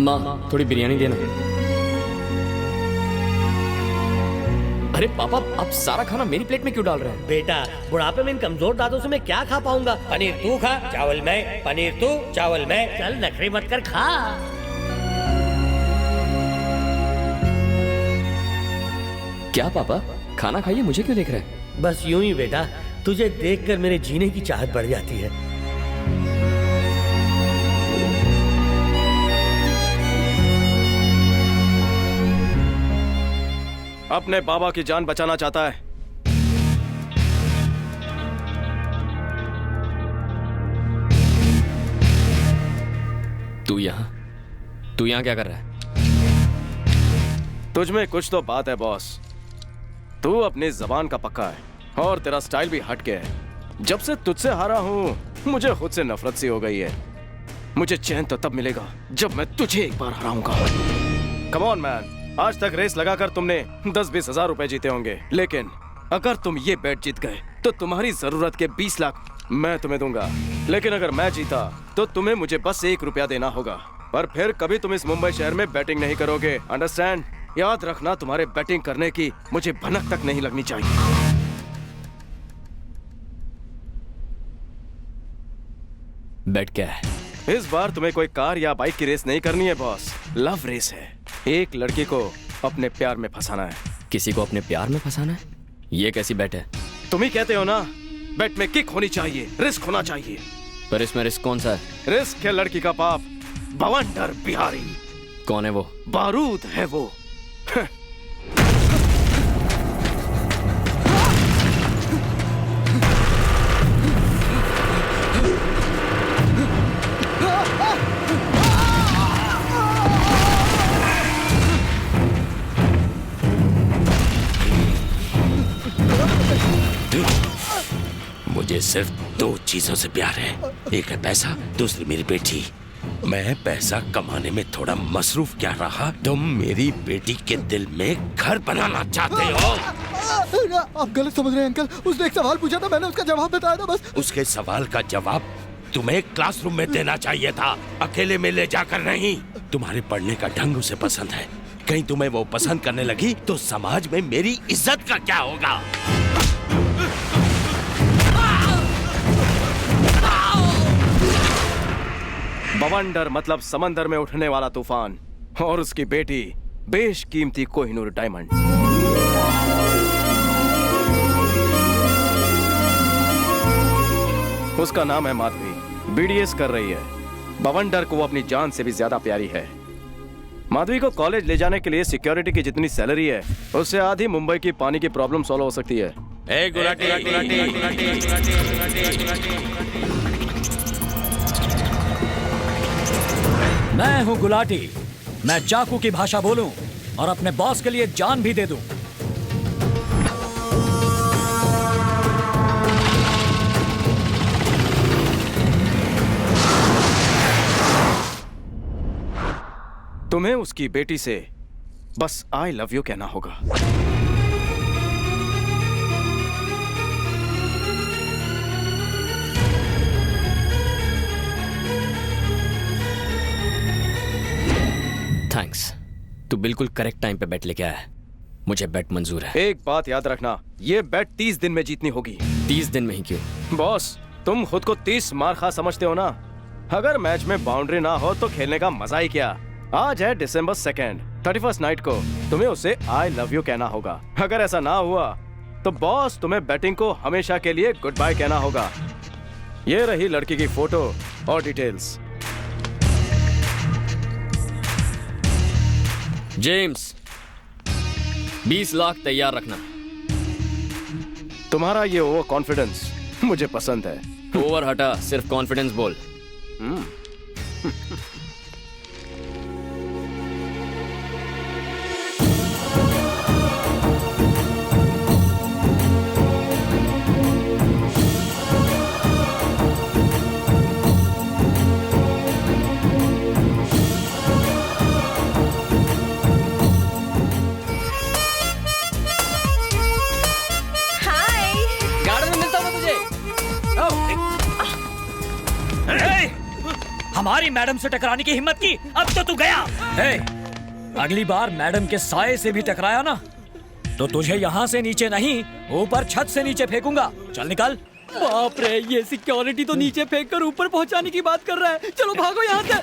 माँ थोड़ी बिरयानी देना। अरे पापा, आप सारा खाना मेरी प्लेट में क्यों डाल रहे हैं? बेटा, बुढ़ापे में इन कमजोर दांतों से मैं क्या खा पाऊंगा। पनीर तू खा, चावल मैं, पनीर तू, चावल मैं। चल नखरे मत कर, खा। क्या पापा, खाना खाइए, मुझे क्यों देख रहे हैं? बस यूं ही बेटा, तुझे देखकर मेरे जीने की चाहत बढ़ जाती है। अपने बाबा की जान बचाना चाहता है। तू यहाँ क्या कर रहा है? तुझमें कुछ तो बात है बॉस। तू अपनी जबान का पक्का है और तेरा स्टाइल भी हट के है। जब से तुझसे हारा हूँ मुझे खुद से नफरत सी हो गई है। मुझे चैन तो तब मिलेगा जब मैं तुझे एक बार हराऊंगा। कम ऑन मैन, आज तक रेस लगाकर तुमने 10-20 हजार रुपए जीते होंगे, लेकिन अगर तुम ये बेट जीत गए तो तुम्हारी जरूरत के 20 लाख मैं तुम्हें दूंगा। लेकिन अगर मैं जीता तो तुम्हें मुझे बस 1 रुपया देना होगा। पर फिर कभी तुम इस मुंबई शहर में बैटिंग नहीं करोगे, अंडरस्टैंड? याद रखना, तुम्हारे बैटिंग करने की मुझे भनक तक नहीं लगनी चाहिए। बैट क्या है? इस बार तुम्हें कोई कार या बाइक की रेस नहीं करनी है बॉस, लव रेस है। एक लड़की को अपने प्यार में फंसाना है। किसी को अपने प्यार में फंसाना है? ये कैसी बैट है? तुम ही कहते हो ना, बैट में किक होनी चाहिए, रिस्क होना चाहिए। पर इसमें रिस्क कौन सा है? रिस्क है लड़की का बाप, बवंडर बिहारी। कौन है वो? बारूद है वो। मुझे सिर्फ 2 चीजों से प्यार है, एक है पैसा, दूसरी मेरी बेटी। मैं पैसा कमाने में थोड़ा मसरूफ क्या रहा, तुम मेरी बेटी के दिल में घर बनाना चाहते हो। आप गलत समझ रहे हैं अंकल, उसने एक सवाल पूछा था, मैंने उसका जवाब बताया था बस। उसके सवाल का जवाब तुम्हें क्लासरूम में देना चाहिए था, अकेले में ले जाकर नहीं। तुम्हारे पढ़ने का ढंग उसे पसंद है, कहीं तुम्हें वो पसंद करने लगी तो समाज में मेरी इज्जत का क्या होगा? बवंडर मतलब समंदर में उठने वाला तूफान, और उसकी बेटी बेशकीमती कोहिनूर डायमंड। उसका नाम है माधवी, बीडीएस कर रही है। बवंडर को वो अपनी जान से भी ज्यादा प्यारी है। माधवी को कॉलेज ले जाने के लिए सिक्योरिटी की जितनी सैलरी है उससे आधी मुंबई की पानी की प्रॉब्लम सॉल्व हो सकती है। मैं हूं गुलाटी। मैं चाकू की भाषा बोलूं और अपने बॉस के लिए जान भी दे दूं। तुम्हें उसकी बेटी से बस आई लव यू कहना होगा। थैंक्स, तू बिल्कुल करेक्ट टाइम पे बैट लेके आया है। मुझे बैट मंजूर है। एक बात याद रखना, ये बैट 30 दिन में जीतनी होगी। 30 दिन में ही क्यों? बॉस, तुम खुद को 30 मार खा समझते हो ना। अगर मैच में बाउंड्री ना हो तो खेलने का मजा ही क्या। आज है December 2nd, 31st नाइट को तुम्हें उसे आई लव यू कहना होगा। अगर ऐसा ना हुआ तो बॉस तुम्हें बैटिंग को हमेशा के लिए गुड बाय कहना होगा। ये रही लड़की की फोटो और डिटेल्स। जेम्स, 20 लाख तैयार रखना। तुम्हारा ये ओवर कॉन्फिडेंस मुझे पसंद है। ओवर हटा, सिर्फ कॉन्फिडेंस बोल। हमारी मैडम से टकराने की हिम्मत की, अब तो तू गया। हे, अगली बार मैडम के साए से भी टकराया ना तो तुझे यहाँ से नीचे नहीं, ऊपर छत से नीचे फेंकूंगा। चल निकल। बाप रे, ये सिक्योरिटी तो नीचे फेंक कर ऊपर पहुंचाने की बात कर रहा है। चलो भागो यहाँ से।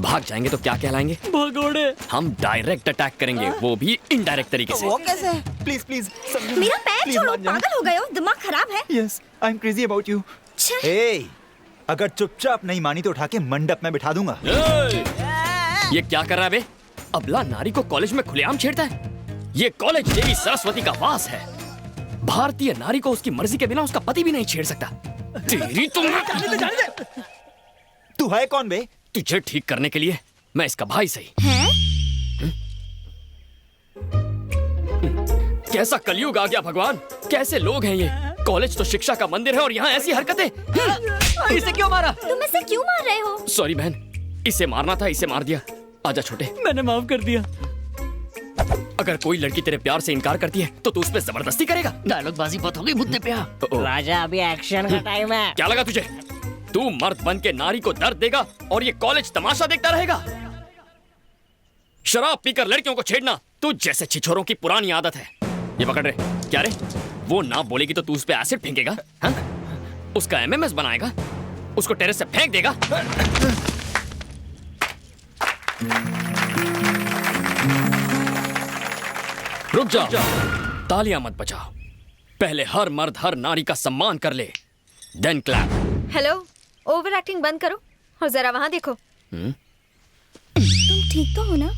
भाग जाएंगे तो क्या कहलाएंगे? भगोड़े। हम डायरेक्ट अटैक करेंगे, वो भी इनडायरेक्ट तरीके से। वो कैसे? प्लीज प्लीज मेरा पैर छोड़ो, पागल हो गए हो, दिमाग खराब है। Yes, I am crazy about you. ए, अगर चुपचाप नहीं मानी तो उठा के मंडप में बिठा दूंगा। ये क्या कर रहा है बे? अबला नारी को कॉलेज में खुलेआम छेड़ता है। ये कॉलेज देवी सरस्वती का वास है। भारतीय नारी को उसकी मर्जी के बिना उसका पति भी नहीं छेड़ सकता। तेरी तुम तू है कौन बे? तुझे ठीक करने के लिए मैं इसका भाई सही। हैं? कैसा कलयुग आ गया भगवान, कैसे लोग हैं ये। कॉलेज तो शिक्षा का मंदिर है और यहाँ ऐसी हरकतें। इसे क्यों मारा? तुम इसे क्यों मार रहे हो? सॉरी बहन, इसे मारना था, इसे मार दिया। आजा छोटे, मैंने माफ कर दिया। अगर कोई लड़की तेरे प्यार से इनकार करती है तो तू उस पे जबरदस्ती करेगा। डायलॉग बाजी बहुत हो गई मुझे प्यार। राजा अभी एक्शन का टाइम है। क्या लगा तुझे? तू मर्द बन के नारी को दर्द देगा और ये कॉलेज तमाशा देखता रहेगा? शराब पीकर लड़कियों को छेड़ना तू जैसे छिछोरों की पुरानी आदत है। ये पकड़ रहे क्या रे? वो ना बोलेगी तो तू उस पे एसिड फेंकेगा, हाँ? उसका एमएमएस बनाएगा, उसको टेरेस से फेंक देगा। रुक जा, तालियां मत बजाओ। पहले हर मर्द हर नारी का सम्मान कर ले, then clap. Hello, over acting बंद करो और जरा वहां देखो। तुम ठीक तो हो ना?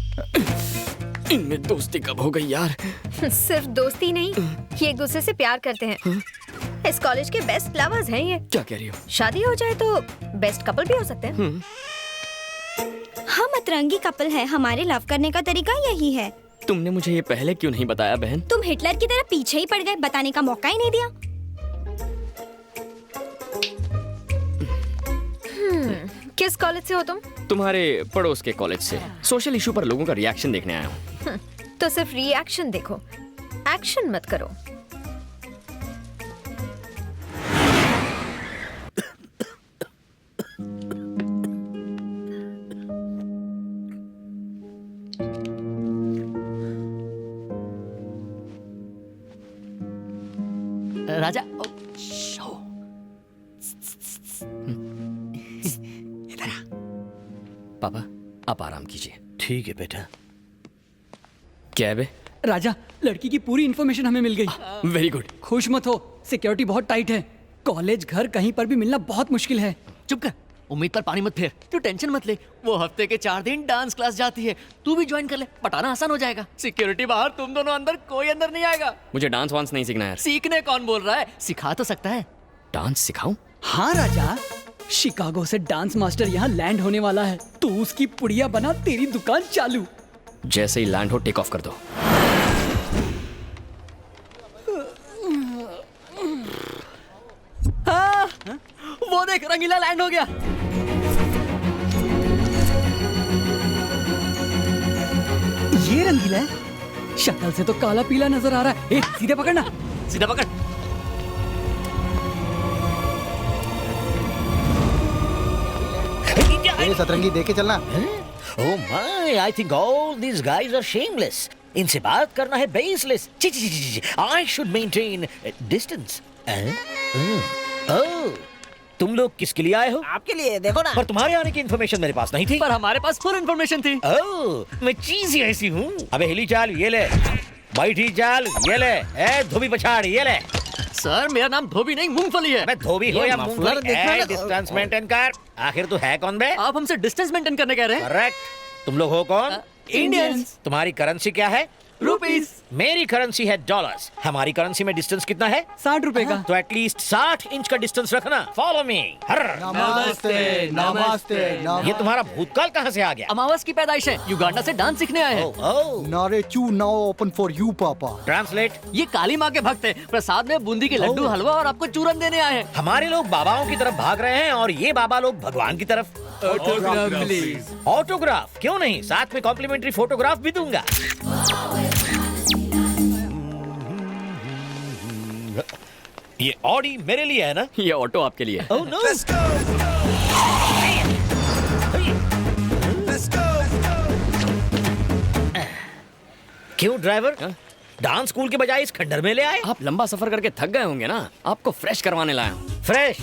इनमें दोस्ती कब हो गई यार? सिर्फ दोस्ती नहीं, ये एक दूसरे से प्यार करते हैं। इस कॉलेज के बेस्ट लवर्स हैं ये। क्या कह रही हो? शादी हो जाए तो बेस्ट कपल भी हो सकते हैं। हम अतरंगी कपल है, हमारे लव करने का तरीका यही है। तुमने मुझे ये पहले क्यों नहीं बताया बहन? तुम हिटलर की तरह पीछे ही पड़ गए, बताने का मौका ही नहीं दिया। किस कॉलेज से हो तुम? तुम्हारे पड़ोस के कॉलेज से। सोशल इशू पर लोगों का रिएक्शन देखने आया हूँ। तो सिर्फ रिएक्शन देखो, एक्शन मत करो। राजा पापा आप आराम कीजिए। ठीक है बेटा। क्या है बे? राजा, लड़की की पूरी इन्फॉर्मेशन हमें मिल गई। Very good. खुश मत हो, सिक्योरिटी बहुत टाइट है। कॉलेज घर कहीं पर भी मिलना बहुत मुश्किल है। चुप कर, उम्मीद पर पानी मत फेर। तू टेंशन मत ले, वो हफ्ते के 4 दिन डांस क्लास जाती है, तू भी ज्वाइन कर ले, पटाना आसान हो जाएगा। सिक्योरिटी बाहर, तुम दोनों अंदर, कोई अंदर नहीं आएगा। मुझे डांस वांस नहीं सीखना है। सीखने कौन बोल रहा है, सिखा तो सकता है। डांस सिखाऊं? हाँ राजा, शिकागो से डांस मास्टर यहाँ लैंड होने वाला है, तो उसकी पुड़िया बना तेरी दुकान चालू। जैसे ही लैंड हो टेक ऑफ कर दो। हाँ, वो देख रंगीला लैंड हो गया। ये रंगीला है? शक्ल से तो काला पीला नजर आ रहा है। सीधे पकड़ना। सीधा पकड़। सतरंगी देके चलना। Oh my, I think all these guys are shameless. इनसे बात करना है baseless. I should maintain distance. Oh, तुम लोग किसके लिए आए हो? आपके लिए, देखो ना। पर तुम्हारे आने की इन्फॉर्मेशन मेरे पास नहीं थी। पर हमारे पास फुल इन्फॉर्मेशन थी। ओह, मैं चीज ही ऐसी हूँ। अबे हिली चाल, ये ले। बैठी चाल, ये ले। धोबी पछाड़, ये ले। सर, मेरा नाम धोबी नहीं, मूंगफली है। मैं धोबी हो या मूंगफली, डिस्टेंस मेंटेन कर। आखिर तू है कौन बे? आप हमसे डिस्टेंस मेंटेन करने कह रहे हैं? करेक्ट। तुम लोग हो कौन? इंडियंस। तुम्हारी करेंसी क्या है? रुपीस। मेरी करेंसी है डॉलर्स। हमारी करेंसी में डिस्टेंस कितना है? 60 रुपए का। तो एटलीस्ट 60 इंच का डिस्टेंस रखना। Follow me. नमस्ते नमस्ते। ये तुम्हारा भूतकाल कहाँ से आ गया? अमावस की पैदाइश है, युगांडा से डांस सीखने आए हैं। नारेचू नाउ ओपन फॉर यू पापा। ट्रांसलेट। ये काली माँ के भक्त हैं, प्रसाद में बूंदी के लड्डू, हलवा और आपको चूरन देने आए हैं। हमारे लोग बाबाओं की तरफ भाग रहे हैं और ये बाबा लोग भगवान की तरफ। ऑटोग्राफ क्यों नहीं, साथ में कॉम्प्लीमेंट्री फोटोग्राफ भी दूंगा। ये ऑडी मेरे लिए है ना? ये ऑटो आपके लिए है। Oh, no. क्यों ड्राइवर? डांस स्कूल के बजाय इस खंडर में ले आए? आप लंबा सफर करके थक गए होंगे ना, आपको फ्रेश करवाने लाया हूँ। फ्रेश?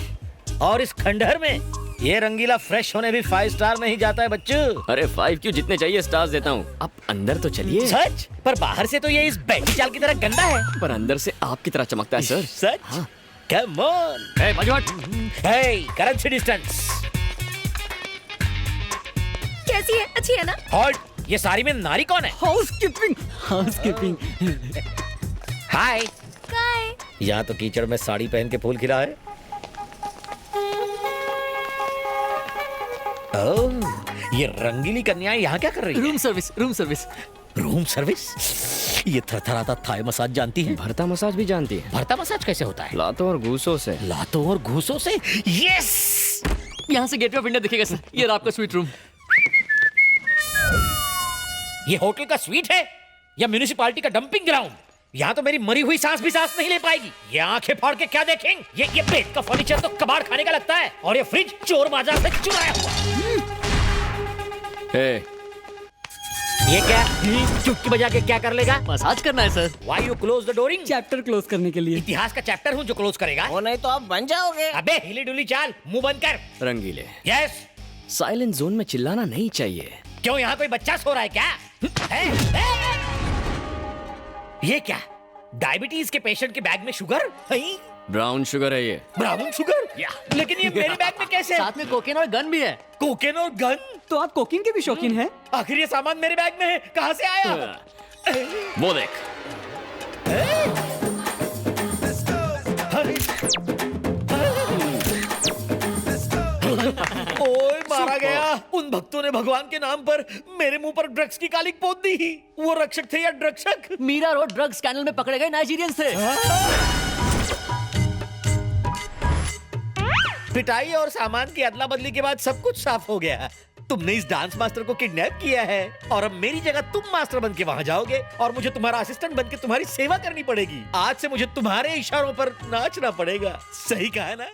और इस खंडहर में? ये रंगीला फ्रेश होने भी 5 स्टार नहीं जाता है बच्चों। अरे 5 क्यों, जितने चाहिए स्टार्स देता हूँ। आप अंदर तो चलिए। सच? पर बाहर से तो ये इस बैठी चाल की तरह गंदा है। पर अंदर से आपकी तरह चमकता है सर। सच? हाँ। Come on. Hey, बाजू हट। Hey, currency distance. कैसी है? अच्छी है ना? हॉल्ट, ये सारी में नारी कौन है? Housekeeping, housekeeping. हाय। काय? यहाँ तो कीचड़ में साड़ी पहन के फूल खिला है। ओह, ये रंगीली कन्याएं यहाँ क्या कर रही है? Room service, room service. Room service? ये थरथराता थाई मसाज जानती है? भरता मसाज भी जानती है। भरता मसाज कैसे होता है? लातों और घूसों से। लातों और घूसों से? यस! यहाँ से गेटवे ऑफ इंडिया दिखेगा सर। ये रहा आपका स्वीट रूम। ये होटल का स्वीट है या म्युनिसिपालिटी का डंपिंग ग्राउंड? यहाँ तो मेरी मरी हुई सांस भी सांस नहीं ले पाएगी। ये आंखें फाड़ के क्या देखेंगे? ये बेड का फर्नीचर तो कबाड़ खाने का लगता है, और ये फ्रिज चोर बाजार से चुराया हुआ। Hey, ये क्या? चुटकी बजा के क्या कर लेगा? मसाज करना है sir. Why you close the dooring? Chapter close करने के लिए। इतिहास का चैप्टर हूँ जो क्लोज करेगा। वो नहीं तो आप बन जाओगे। अबे हिली डुली चाल, मुंह बंद कर। रंगीले, यस। साइलेंट जोन में चिल्लाना नहीं चाहिए। क्यों, यहाँ कोई बच्चा सो रहा है क्या? ये क्या? डायबिटीज के पेशेंट के बैग में शुगर? ब्राउन शुगर है ये। Brown sugar? लेकिन ये मेरे बैग में कैसे? साथ में कोकेन और गन भी है। कोकेन और गन? तो आप कोकिंग के भी शौकीन हैं? आखिर ये सामान मेरे बैग में है, कहाँ से आया? वो देख। ओए मारा गया। उन भक्तों ने भगवान के नाम पर मेरे मुंह पर ड्रग्स की कालिक पोत दी। वो रक्षक थे या ड्रग्सक? मीरा रोड ड्रग्स स्कैंडल में पकड़े गए नाइजीरियंस थे। पिटाई और सामान की अदला बदली के बाद सब कुछ साफ हो गया। तुमने इस डांस मास्टर को किडनैप किया है और अब मेरी जगह तुम मास्टर बन के वहां जाओगे और मुझे तुम्हारा असिस्टेंट बन के तुम्हारी सेवा करनी पड़ेगी। आज से मुझे तुम्हारे इशारों पर नाचना पड़ेगा। सही कहा ना?